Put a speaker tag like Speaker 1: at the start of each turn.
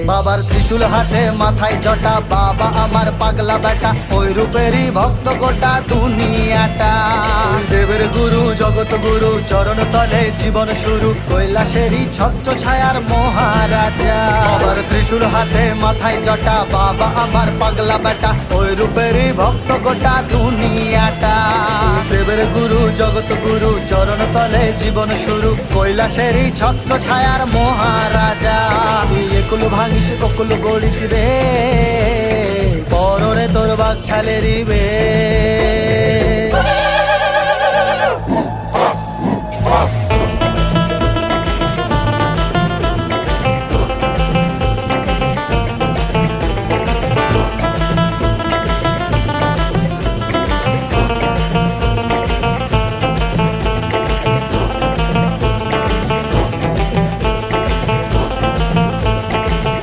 Speaker 1: বাবার ত্রিশূল হাতে মাথায় জটা, বাবা আমার পাগলা বেটা, ওই রূপেরই ভক্ত গোটা দুনিয়াটা। দেবের গুরু জগৎ গুরু চরণ তলে জীবন শুরু, কৈলাসেরই ছত্র ছায়ার মহারাজা। বাবার ত্রিশূল হাতে মাথায় জটা, বাবা আমার পাগলা বেটা, ওই রূপেরই ভক্ত গোটা দুনিয়াটা। দেবের গুরু জগৎ গুরু চরণ তলে জীবন শুরু, কৈলাসেরই ছত্র ছায়ার মহারাজা। তুই একুল ভাঙিস বকুল গড়িস রে, পরনে তোর বাঘ ছালেরি বে।